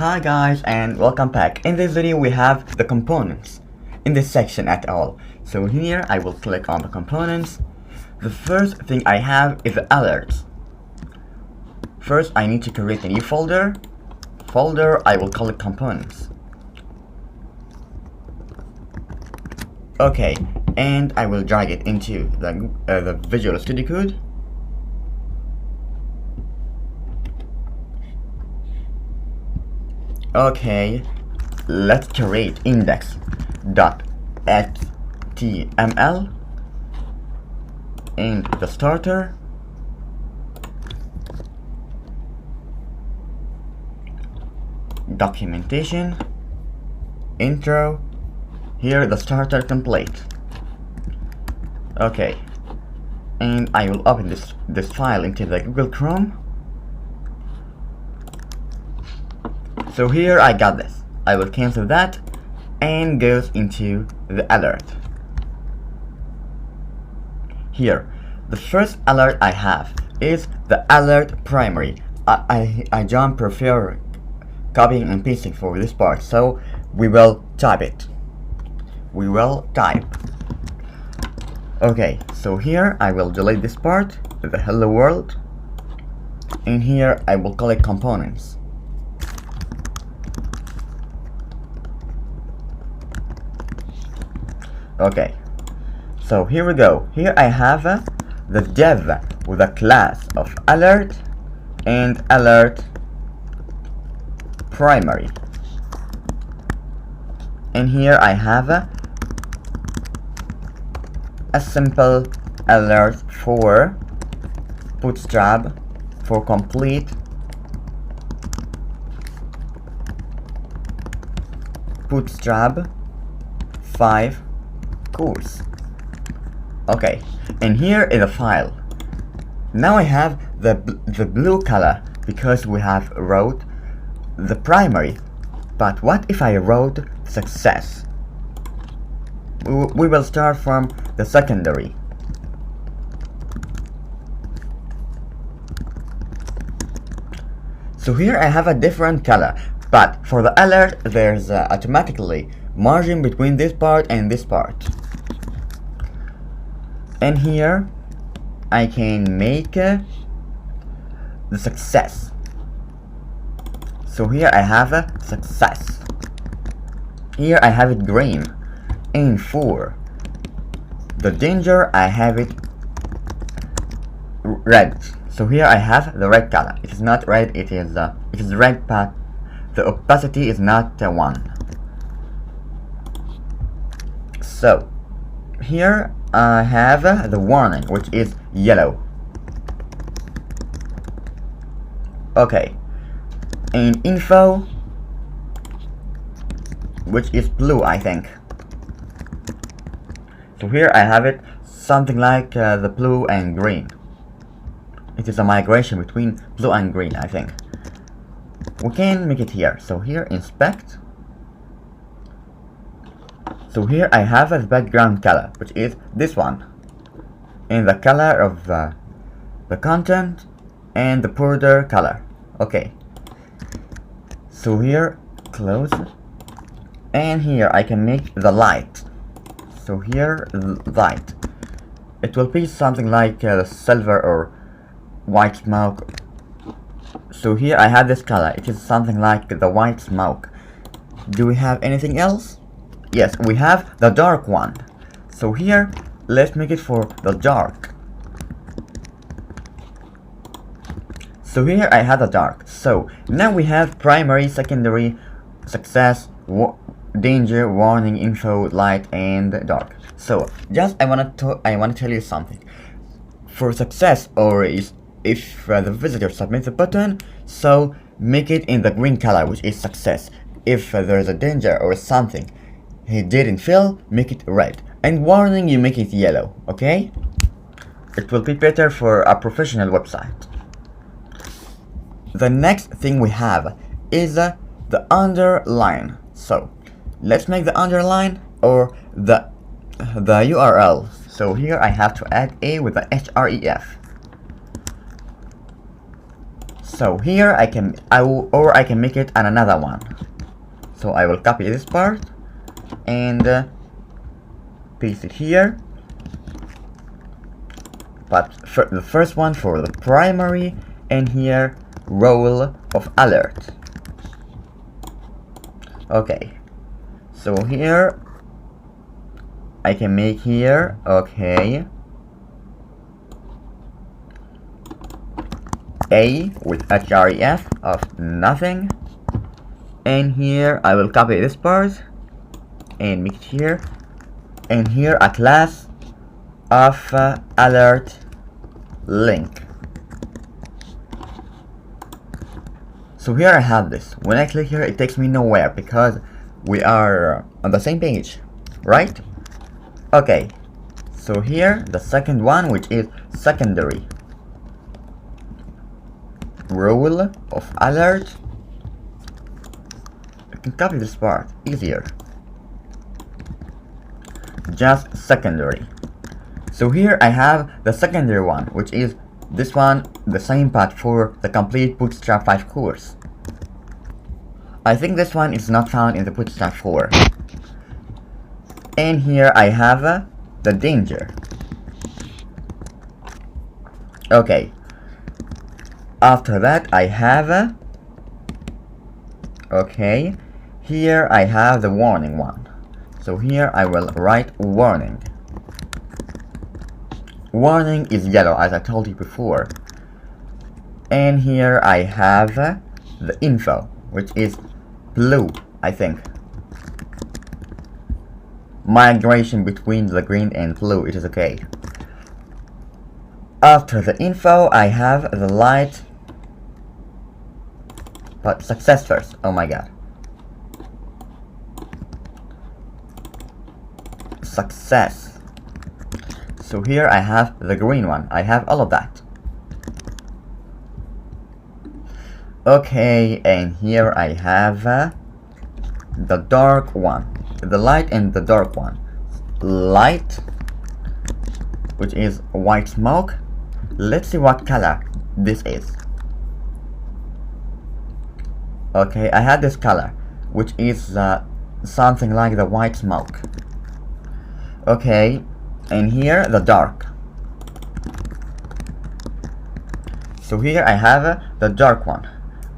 Hi guys and welcome back. In this video we have the components in this section at all. So here I will click on the components. The first thing I have is the alerts. First I need to create a new folder. I will call it components. Okay, and I will drag it into the Visual Studio Code. Okay, let's create index.html and the starter. Documentation, intro, here the starter template. Okay, and I will open this file into the Google Chrome. So here I got this. I will cancel that and goes into the alert. Here, the first alert I have is the alert primary. I don't prefer copying and pasting for this part, so we will type it. Okay, so here I will delete this part, the hello world, and here I will call it components. Okay, so here we go. Here I have the div with a class of alert and alert primary, and here I have a simple alert for Bootstrap for complete Bootstrap 5 course. Okay, and here is a file. Now I have the blue color because we have wrote the primary, but what if I wrote success? We will start from the secondary. So here I have a different color, but for the alert there's automatically margin between this part and this part. And here I can make the success. So here I have a success. Here I have it green, and for the danger I have it red. So here I have the red color. It is not red, it is red, but the opacity is not 1. So here I have the warning, which is yellow. Okay, and info, which is blue, I think. So here I have it something like the blue and green. It is a migration between blue and green, I think. We can make it here. So here inspect. So here I have a background color, which is this one, and the color of the content and the border color. Okay, so here close, and here I can make the light. So here light, it will be something like the silver or white smoke. So here I have this color, it is something like the white smoke. Do we have anything else? Yes, we have the dark one. So here, let's make it for the dark. So here I have the dark. So now we have primary, secondary, success, danger, warning, info, light, and dark. So just I want to tell you something. For success, or if the visitor submits a button, so make it in the green color, which is success. If there is a danger or something he didn't fill, make it red, and warning, you make it yellow. Okay, it will be better for a professional website. The next thing we have is the underline. So let's make the underline or the URL. So here I have to add a with the href. So here I can make it an another one. So I will copy this part and paste it here. But for the first one for the primary, and here role of alert. Okay, so here I can make here, okay, A with href of nothing, and here I will copy this part and make it here, and here a class of alert link. So here I have this. When I click here, it takes me nowhere because we are on the same page, right? Okay, so here the second one, which is secondary role of alert. I can copy this part easier. Just secondary. So here I have the secondary one, which is this one, the same path for the complete Bootstrap 5 course. I think this one is not found in the Bootstrap 4. And here I have the danger. Okay. After that I have okay, here I have the warning one. So here I will write warning. Warning is yellow, as I told you before. And here I have the info, which is blue, I think. Migration between the green and blue, it is okay. After the info, I have the light. But success first, oh my god. Success. So here I have the green one. I have all of that. Okay, and here I have the dark one. The light and the dark one. Light, which is white smoke. Let's see what color this is. Okay, I had this color, which is something like the white smoke. Okay. And here the dark. So here I have the dark one.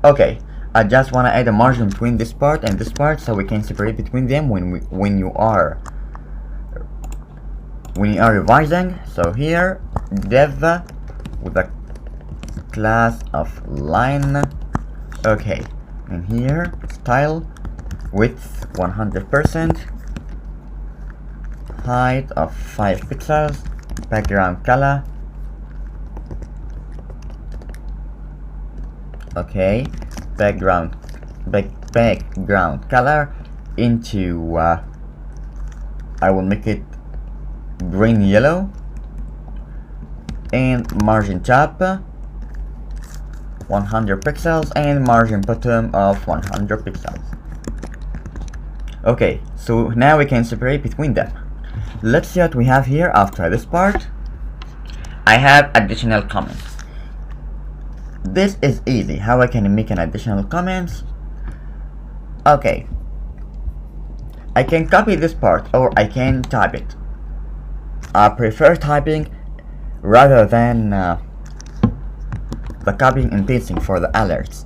Okay, I just want to add a margin between this part and this part so we can separate between them when you are revising. So here dev with a class of line. Okay, and here style width 100%. Height of 5 pixels, background color. Okay, background color into I will make it green yellow, and margin top 100 pixels and margin bottom of 100 pixels. Okay, so now we can separate between them. Let's see what we have here after this part. I have additional comments. This is easy. How I can make an additional comments? Okay. I can copy this part or I can type it. I prefer typing rather than the copying and pasting for the alerts.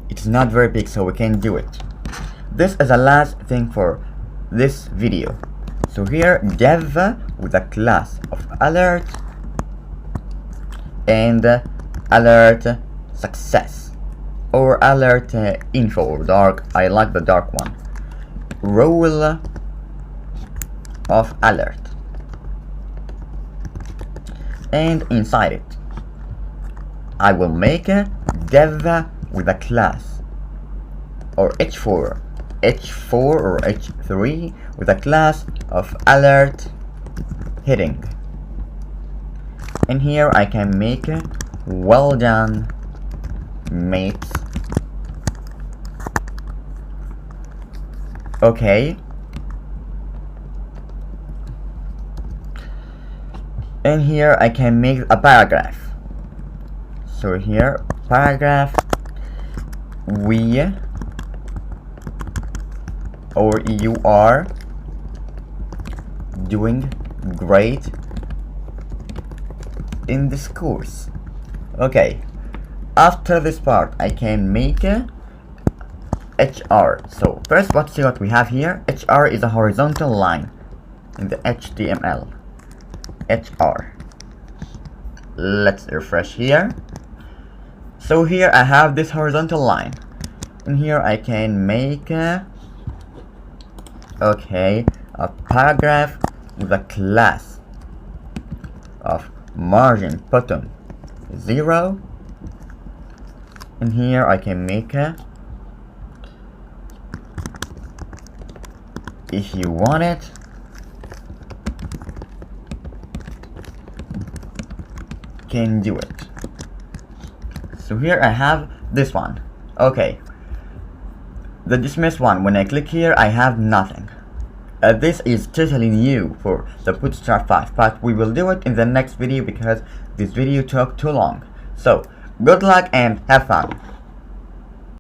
It's not very big, so we can do it. This is the last thing for this video. So here dev with a class of alert and alert success or alert info or dark. I like the dark one. Role of alert, and inside it I will make a dev with a class or h4 or h3 with a class of alert heading, and here I can make a well done mates. Okay, and here I can make a paragraph. So here paragraph, we or you are doing great in this course. Okay, after this part I can make HR. So first, let's see what we have here. HR is a horizontal line in the HTML. HR. Let's refresh here. So here I have this horizontal line, and here I can make a paragraph with a class of margin bottom 0, and here I can make a, if you want it, can do it. So here I have this one. Okay, the dismiss one, when I click here I have nothing. This is totally new for the Bootstrap 5, but we will do it in the next video because this video took too long. So good luck and have fun.